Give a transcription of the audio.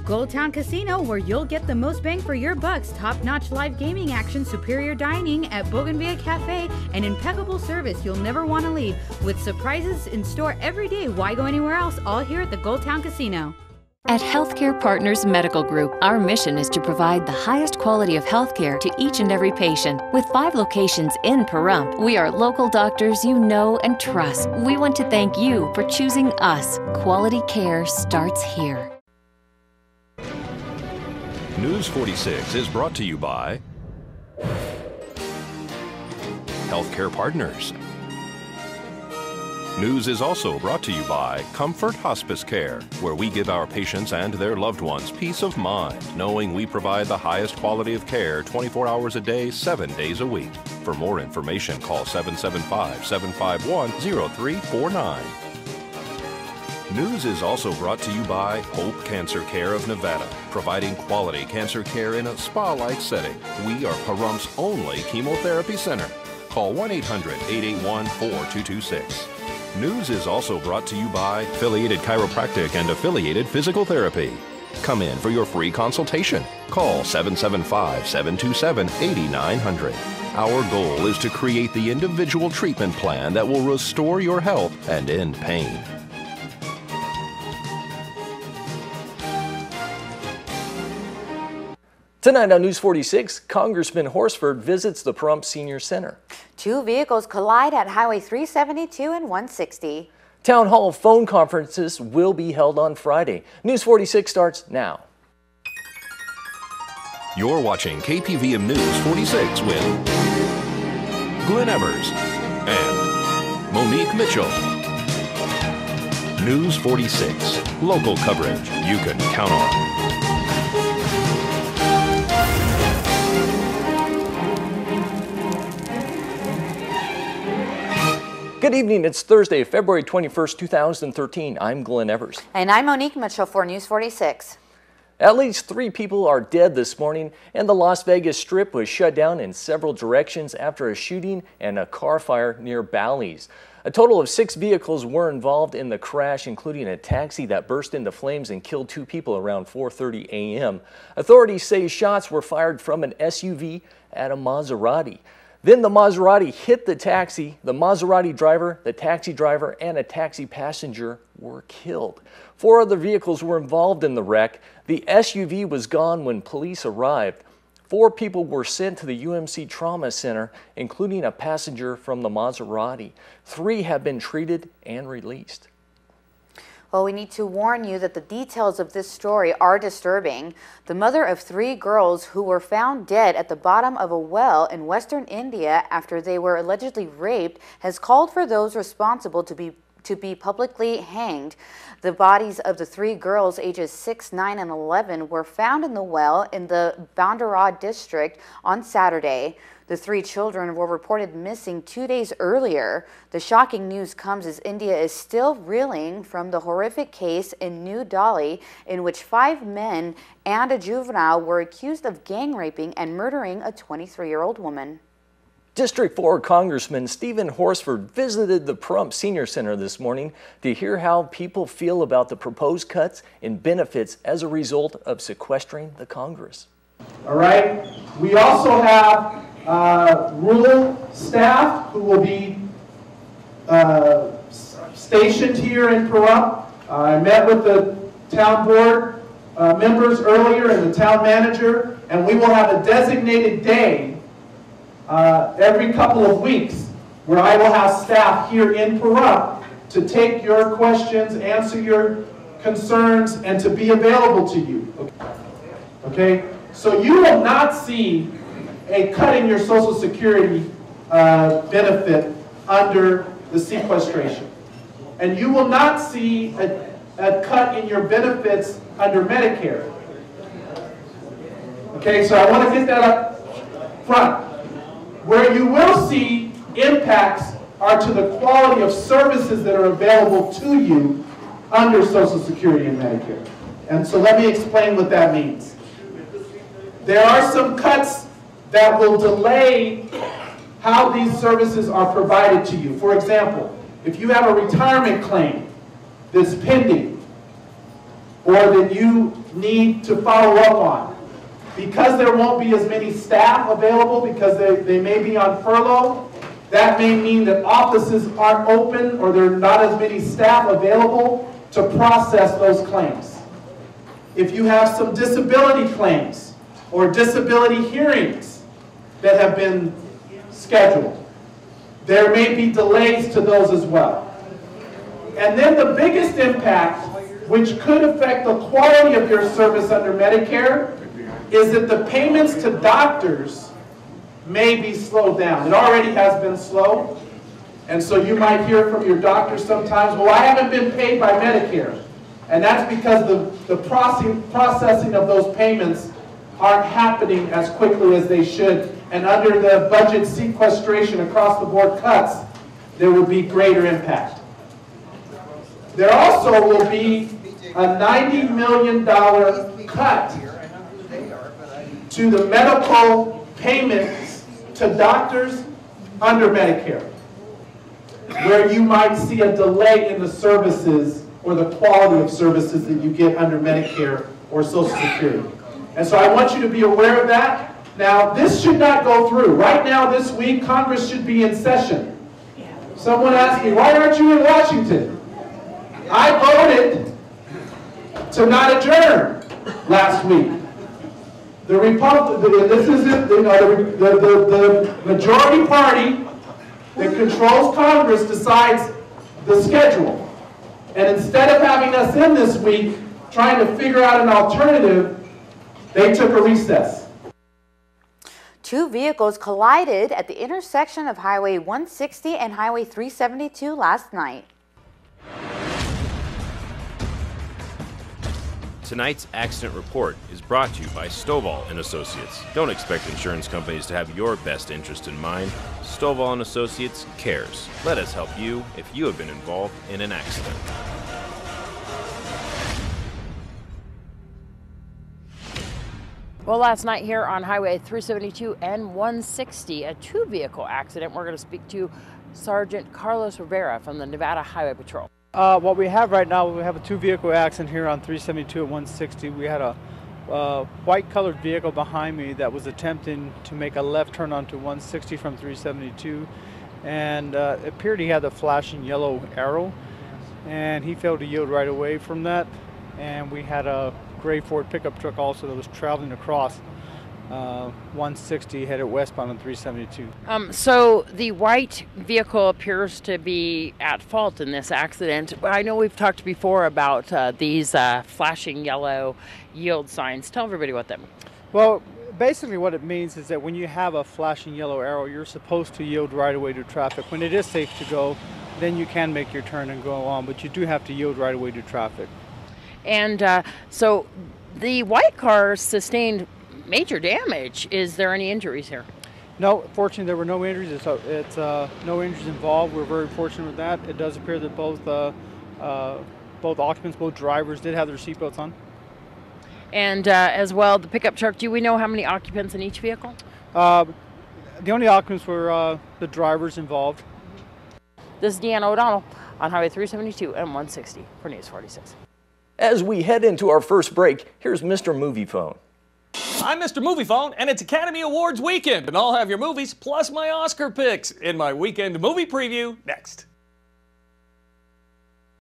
Gold Town Casino, where you'll get the most bang for your bucks. Top-notch live gaming action, superior dining at Bougainvillea Cafe, and impeccable service you'll never want to leave. With surprises in store every day. Why go anywhere else? All here at the Gold Town Casino. At Healthcare Partners Medical Group, our mission is to provide the highest quality of healthcare to each and every patient. With 5 locations in Pahrump, we are local doctors you know and trust. We want to thank you for choosing us. Quality care starts here. News 46 is brought to you by Healthcare Partners. News is also brought to you by Comfort Hospice Care, where we give our patients and their loved ones peace of mind, knowing we provide the highest quality of care 24 hours a day, 7 days a week. For more information, call 775-751-0349. News is also brought to you by Hope Cancer Care of Nevada, providing quality cancer care in a spa-like setting. We are Pahrump's only chemotherapy center. Call 1-800-881-4226. News is also brought to you by Affiliated Chiropractic and Affiliated Physical Therapy. Come in for your free consultation. Call 775-727-8900. Our goal is to create the individual treatment plan that will restore your health and end pain. Tonight on News 46, Congressman Horsford visits the Pahrump Senior Center. 2 vehicles collide at Highway 372 and 160. Town Hall phone conferences will be held on Friday. News 46 starts now. You're watching KPVM News 46 with Glenn Evers and Monique Mitchell. News 46, local coverage you can count on. Good evening. It's Thursday, February 21st, 2013. I'm Glenn Evers. And I'm Monique Mitchell for News 46. At least 3 people are dead this morning, and the Las Vegas Strip was shut down in several directions after a shooting and a car fire near Bally's. A total of 6 vehicles were involved in the crash, including a taxi that burst into flames and killed 2 people around 4:30 a.m. Authorities say shots were fired from an SUV at a Maserati. Then the Maserati hit the taxi. The Maserati driver, the taxi driver, and a taxi passenger were killed. 4 other vehicles were involved in the wreck. The SUV was gone when police arrived. 4 people were sent to the UMC Trauma Center, including a passenger from the Maserati. 3 have been treated and released. Well, we need to warn you that the details of this story are disturbing. The mother of 3 girls who were found dead at the bottom of a well in western India after they were allegedly raped has called for those responsible to be publicly hanged. The bodies of the 3 girls ages 6, 9, and 11 were found in the well in the Bandara district on Saturday. The 3 children were reported missing 2 days earlier. The shocking news comes as India is still reeling from the horrific case in New Delhi in which 5 men and a juvenile were accused of gang raping and murdering a 23-year-old woman. District 4 Congressman Stephen Horsford visited the Pahrump Senior Center this morning to hear how people feel about the proposed cuts in benefits as a result of sequestering the Congress. All right. We also have rural staff who will be stationed here in Pahrump. I met with the town board members earlier and the town manager, and we will have a designated day every couple of weeks where I will have staff here in Pahrump to take your questions, answer your concerns, and to be available to you. Okay? So you will not see a cut in your Social Security benefit under the sequestration. And you will not see a cut in your benefits under Medicare. Okay, so I want to get that up front. Where you will see impacts are to the quality of services that are available to you under Social Security and Medicare. And so let me explain what that means. There are some cuts that will delay how these services are provided to you. For example, if you have a retirement claim that's pending, or that you need to follow up on. Because there won't be as many staff available because they may be on furlough, that may mean that offices aren't open or there are not as many staff available to process those claims. If you have some disability claims or disability hearings that have been scheduled, there may be delays to those as well. And then the biggest impact, which could affect the quality of your service under Medicare, is that the payments to doctors may be slowed down. It already has been slow. And so you might hear from your doctor sometimes, well, I haven't been paid by Medicare. And that's because the processing of those payments aren't happening as quickly as they should. And under the budget sequestration across the board cuts, there will be greater impact. There also will be a $90 million cut to the medical payments to doctors under Medicare, where you might see a delay in the services or the quality of services that you get under Medicare or Social Security. And so I want you to be aware of that. Now, this should not go through. Right now, this week, Congress should be in session. Someone asked me, why aren't you in Washington? I voted to not adjourn last week. The majority party that controls Congress decides the schedule. And instead of having us in this week trying to figure out an alternative, they took a recess. Two vehicles collided at the intersection of Highway 160 and Highway 372 last night. Tonight's accident report is brought to you by Stovall & Associates. Don't expect insurance companies to have your best interest in mind. Stovall & Associates cares. Let us help you if you have been involved in an accident. Well, last night here on Highway 372 and 160, a two-vehicle accident. We're going to speak to Sergeant Carlos Rivera from the Nevada Highway Patrol. What we have right now, we have a two-vehicle accident here on 372 and 160. We had a white-colored vehicle behind me that was attempting to make a left turn onto 160 from 372, and it appeared he had the flashing yellow arrow, and he failed to yield right away from that. And we had a gray Ford pickup truck also that was traveling across 160 headed westbound on 372. So the white vehicle appears to be at fault in this accident. I know we've talked before about these flashing yellow yield signs. Tell everybody what that means. Well, basically what it means is that when you have a flashing yellow arrow, you're supposed to yield right away to traffic. When it is safe to go, then you can make your turn and go on, but you do have to yield right away to traffic. And so the white car sustained major damage. Is there any injuries here? No, fortunately there were no injuries. It's no injuries involved. We're very fortunate with that. It does appear that both occupants, both drivers, did have their seatbelts on. And as well, the pickup truck. Do we know how many occupants in each vehicle? The only occupants were the drivers involved. This is Deanna O'Donnell on Highway 372 and 160 for News 46. As we head into our first break, here's Mr. Movie Phone. I'm Mr. Movie Phone, and it's Academy Awards weekend, and I'll have your movies plus my Oscar picks in my weekend movie preview next.